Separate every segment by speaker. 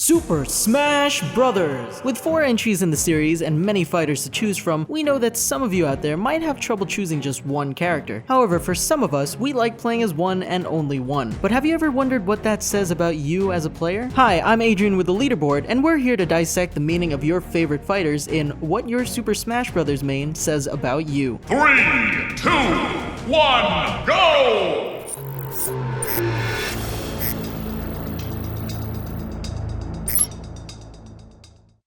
Speaker 1: Super Smash Brothers! With 4 entries in the series and many fighters to choose from, we know that some of you out there might have trouble choosing just one character. However, for some of us, we like playing as one and only one. But have you ever wondered what that says about you as a player? Hi, I'm Adrian with the Leaderboard, and we're here to dissect the meaning of your favorite fighters in What Your Super Smash Brothers main says about you.
Speaker 2: 3, 2, 1, go!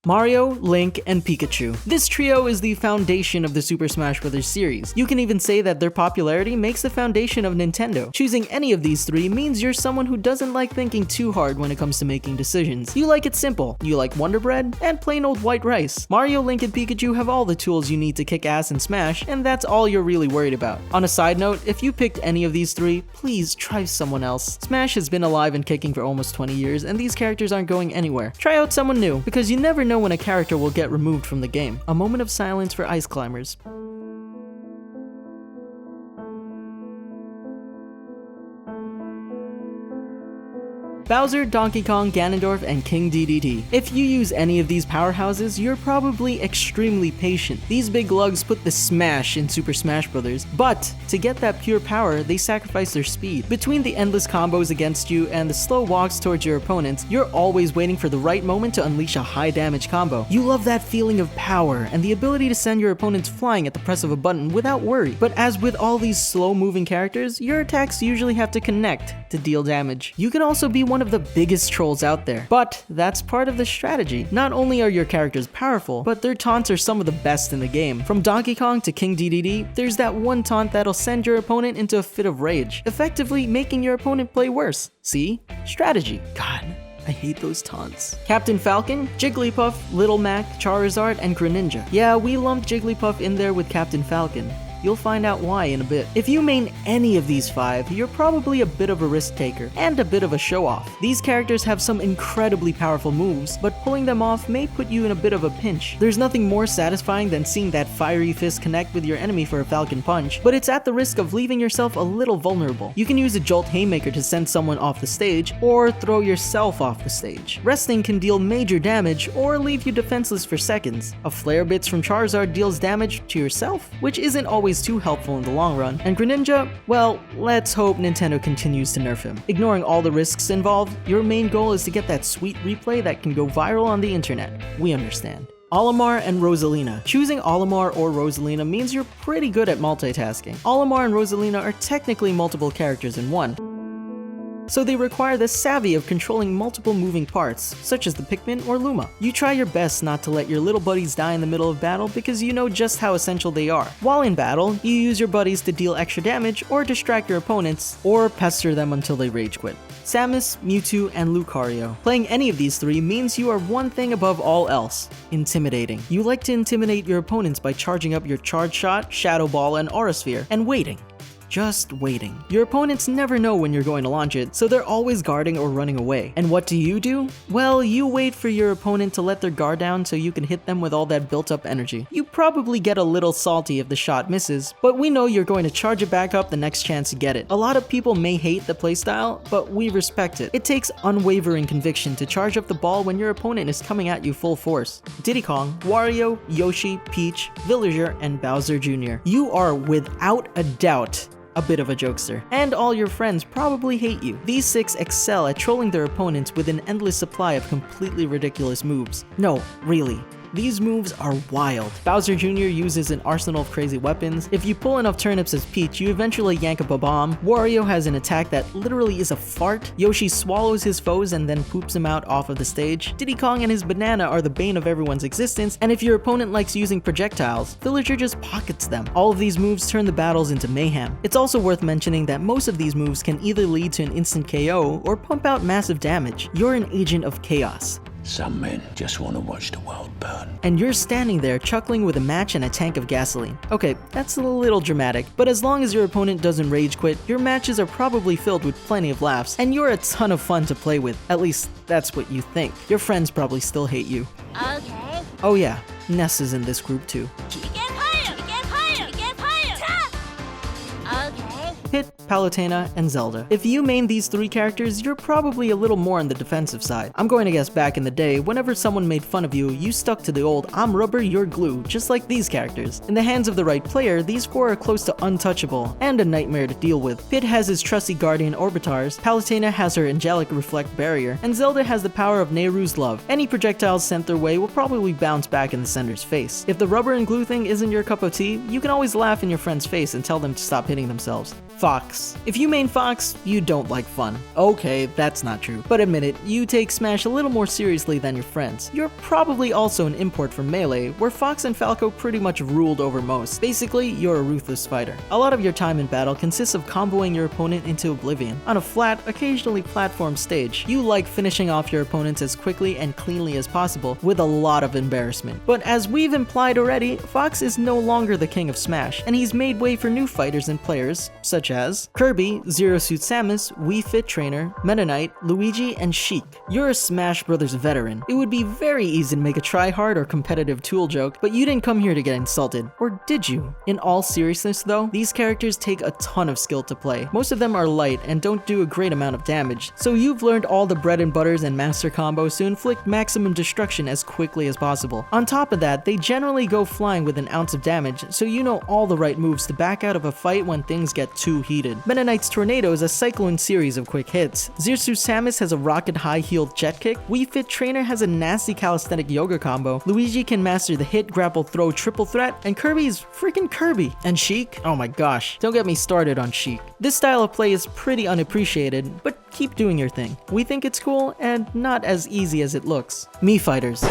Speaker 1: Mario, Link, and Pikachu. This trio is the foundation of the Super Smash Bros. Series. You can even say that their popularity makes the foundation of Nintendo. Choosing any of these three means you're someone who doesn't like thinking too hard when it comes to making decisions. You like it simple. You like Wonder Bread and plain old white rice. Mario, Link, and Pikachu have all the tools you need to kick ass in Smash, and that's all you're really worried about. On a side note, if you picked any of these three, please try someone else. Smash has been alive and kicking for almost 20 years, and these characters aren't going anywhere. Try out someone new, because you never know when a character will get removed from the game. A moment of silence for ice climbers. Bowser, Donkey Kong, Ganondorf, and King DDT. If you use any of these powerhouses, you're probably extremely patient. These big lugs put the smash in Super Smash Bros., but to get that pure power, they sacrifice their speed. Between the endless combos against you and the slow walks towards your opponents, you're always waiting for the right moment to unleash a high damage combo. You love that feeling of power and the ability to send your opponents flying at the press of a button without worry. But as with all these slow-moving characters, your attacks usually have to connect to deal damage. You can also be one of the biggest trolls out there, but that's part of the strategy. Not only are your characters powerful, but their taunts are some of the best in the game. From Donkey Kong to King DDT, there's that one taunt that'll send your opponent into a fit of rage, effectively making your opponent play worse. See? Strategy. God, I hate those taunts. Captain Falcon, Jigglypuff, Little Mac, Charizard, and Greninja. Yeah, we lumped Jigglypuff in there with Captain Falcon. You'll find out why in a bit. If you main any of these 5, you're probably a bit of a risk taker and a bit of a show-off. These characters have some incredibly powerful moves, but pulling them off may put you in a bit of a pinch. There's nothing more satisfying than seeing that fiery fist connect with your enemy for a Falcon Punch, but it's at the risk of leaving yourself a little vulnerable. You can use a Jolt Haymaker to send someone off the stage, or throw yourself off the stage. Resting can deal major damage, or leave you defenseless for seconds. A Flare Blitz from Charizard deals damage to yourself, which isn't always too helpful in the long run. And Greninja, well, let's hope Nintendo continues to nerf him. Ignoring all the risks involved, your main goal is to get that sweet replay that can go viral on the internet. We understand. Olimar and Rosalina. Choosing Olimar or Rosalina means you're pretty good at multitasking. Olimar and Rosalina are technically multiple characters in one, so they require the savvy of controlling multiple moving parts, such as the Pikmin or Luma. You try your best not to let your little buddies die in the middle of battle because you know just how essential they are. While in battle, you use your buddies to deal extra damage or distract your opponents, or pester them until they rage quit. Samus, Mewtwo, and Lucario. Playing any of these 3 means you are one thing above all else: intimidating. You like to intimidate your opponents by charging up your Charge Shot, Shadow Ball, and Aura Sphere, and waiting. Just waiting. Your opponents never know when you're going to launch it, so they're always guarding or running away. And what do? Well, you wait for your opponent to let their guard down so you can hit them with all that built-up energy. You probably get a little salty if the shot misses, but we know you're going to charge it back up the next chance you get it. A lot of people may hate the playstyle, but we respect it. It takes unwavering conviction to charge up the ball when your opponent is coming at you full force. Diddy Kong, Wario, Yoshi, Peach, Villager, and Bowser Jr. You are without a doubt a bit of a jokester, and all your friends probably hate you. These 6 excel at trolling their opponents with an endless supply of completely ridiculous moves. No, really. These moves are wild. Bowser Jr. uses an arsenal of crazy weapons. If you pull enough turnips as Peach, you eventually yank up a bomb. Wario has an attack that literally is a fart. Yoshi swallows his foes and then poops them out off of the stage. Diddy Kong and his banana are the bane of everyone's existence, and if your opponent likes using projectiles, Villager just pockets them. All of these moves turn the battles into mayhem. It's also worth mentioning that most of these moves can either lead to an instant KO or pump out massive damage. You're an agent of chaos.
Speaker 3: Some men just want to watch the world burn.
Speaker 1: And you're standing there chuckling with a match and a tank of gasoline. Okay, that's a little dramatic, but as long as your opponent doesn't rage quit, your matches are probably filled with plenty of laughs, and you're a ton of fun to play with. At least, that's what you think. Your friends probably still hate you.
Speaker 4: Okay.
Speaker 1: Oh yeah, Ness is in this group too.
Speaker 4: Get higher! Get higher! Get higher! Okay.
Speaker 1: Pit, Palutena, and Zelda. If you main these 3 characters, you're probably a little more on the defensive side. I'm going to guess back in the day, whenever someone made fun of you, you stuck to the old "I'm rubber, you're glue," just like these characters. In the hands of the right player, these 4 are close to untouchable and a nightmare to deal with. Pit has his trusty Guardian Orbitars, Palutena has her Angelic Reflect Barrier, and Zelda has the power of Nehru's Love. Any projectiles sent their way will probably bounce back in the sender's face. If the rubber and glue thing isn't your cup of tea, you can always laugh in your friend's face and tell them to stop hitting themselves. Fox. If you main Fox, you don't like fun. Okay, that's not true. But admit it, you take Smash a little more seriously than your friends. You're probably also an import from Melee, where Fox and Falco pretty much ruled over most. Basically, you're a ruthless fighter. A lot of your time in battle consists of comboing your opponent into oblivion. On a flat, occasionally platform stage, you like finishing off your opponents as quickly and cleanly as possible, with a lot of embarrassment. But as we've implied already, Fox is no longer the king of Smash, and he's made way for new fighters and players, such as Kirby, Zero Suit Samus, Wii Fit Trainer, Meta Knight, Luigi, and Sheik. You're a Smash Bros. Veteran. It would be very easy to make a try-hard or competitive tool joke, but you didn't come here to get insulted. Or did you? In all seriousness though, these characters take a ton of skill to play. Most of them are light and don't do a great amount of damage, so you've learned all the bread and butters and master combos to inflict maximum destruction as quickly as possible. On top of that, they generally go flying with an ounce of damage, so you know all the right moves to back out of a fight when things get too heated. Meta Knight's Tornado is a cyclone series of quick hits. Zirsu Samus has a rocket high-heeled jet kick. Wii Fit Trainer has a nasty calisthenic yoga combo. Luigi can master the hit, grapple, throw, triple threat, and Kirby's freaking Kirby. And Sheik? Oh my gosh, don't get me started on Sheik. This style of play is pretty unappreciated, but keep doing your thing. We think it's cool and not as easy as it looks. Mii Fighters.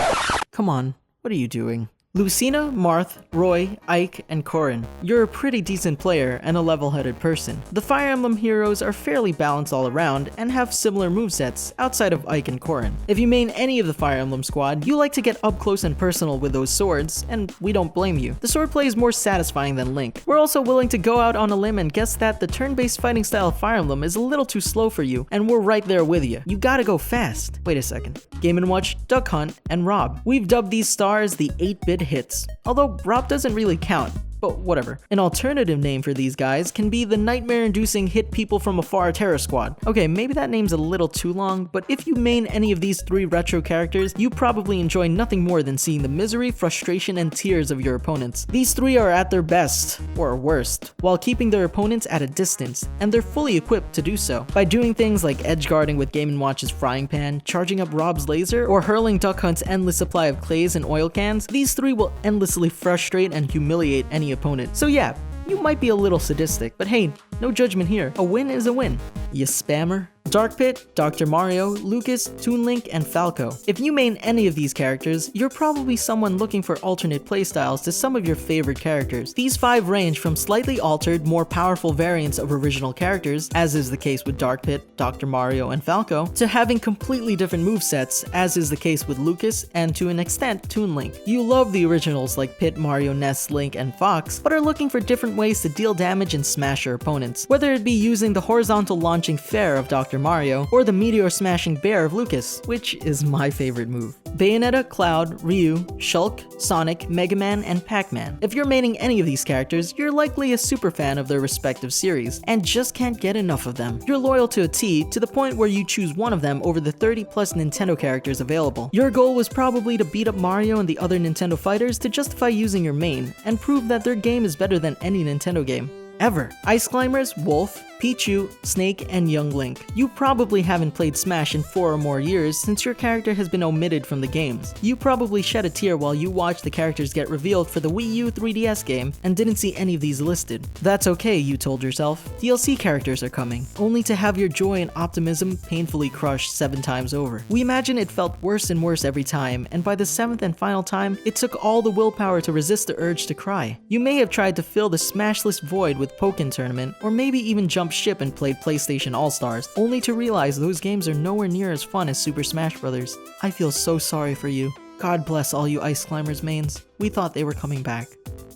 Speaker 1: Come on, what are you doing? Lucina, Marth, Roy, Ike, and Corrin. You're a pretty decent player and a level-headed person. The Fire Emblem heroes are fairly balanced all around and have similar movesets outside of Ike and Corrin. If you main any of the Fire Emblem squad, you like to get up close and personal with those swords, and we don't blame you. The sword play is more satisfying than Link. We're also willing to go out on a limb and guess that the turn-based fighting style of Fire Emblem is a little too slow for you, and we're right there with you. You gotta go fast. Wait a second. Game & Watch, Duck Hunt, and Rob. We've dubbed these stars the 8-bit hits, although Rob doesn't really count. But whatever. An alternative name for these guys can be the nightmare-inducing hit people from afar terror squad. Okay, maybe that name's a little too long, but if you main any of these 3 retro characters, you probably enjoy nothing more than seeing the misery, frustration, and tears of your opponents. These 3 are at their best, or worst, while keeping their opponents at a distance, and they're fully equipped to do so. By doing things like edge guarding with Game & Watch's frying pan, charging up Rob's laser, or hurling Duck Hunt's endless supply of clays and oil cans, these 3 will endlessly frustrate and humiliate any opponent. So yeah, you might be a little sadistic, but hey, no judgment here. A win is a win. You spammer. Dark Pit, Dr. Mario, Lucas, Toon Link, and Falco. If you main any of these characters, you're probably someone looking for alternate playstyles to some of your favorite characters. These 5 range from slightly altered, more powerful variants of original characters, as is the case with Dark Pit, Dr. Mario, and Falco, to having completely different movesets, as is the case with Lucas, and to an extent, Toon Link. You love the originals like Pit, Mario, Ness, Link, and Fox, but are looking for different ways to deal damage and smash your opponents, whether it be using the horizontal launching fair of Dr. Mario, or the Meteor Smashing Bear of Lucas, which is my favorite move. Bayonetta, Cloud, Ryu, Shulk, Sonic, Mega Man, and Pac-Man. If you're maining any of these characters, you're likely a super fan of their respective series, and just can't get enough of them. You're loyal to a T, to the point where you choose one of them over the 30+ Nintendo characters available. Your goal was probably to beat up Mario and the other Nintendo fighters to justify using your main, and prove that their game is better than any Nintendo game ever. Ice Climbers, Wolf, Pichu, Snake, and Young Link. You probably haven't played Smash in 4 or more years since your character has been omitted from the games. You probably shed a tear while you watched the characters get revealed for the Wii U 3DS game and didn't see any of these listed. That's okay, you told yourself. DLC characters are coming, only to have your joy and optimism painfully crushed 7 times over. We imagine it felt worse and worse every time, and by the 7th and final time, it took all the willpower to resist the urge to cry. You may have tried to fill the Smashless void with Pokken Tournament, or maybe even jumped ship and played PlayStation All-Stars, only to realize those games are nowhere near as fun as Super Smash Bros. I feel so sorry for you. God bless all you Ice Climbers mains. We thought they were coming back,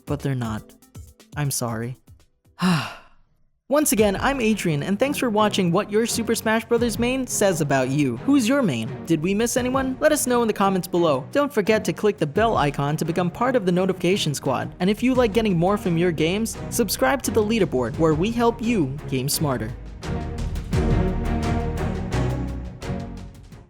Speaker 1: but they're not. I'm sorry. Once again, I'm Adrian, and thanks for watching what your Super Smash Bros. Main says about you. Who's your main? Did we miss anyone? Let us know in the comments below. Don't forget to click the bell icon to become part of the notification squad. And if you like getting more from your games, subscribe to the Leaderboard, where we help you game smarter.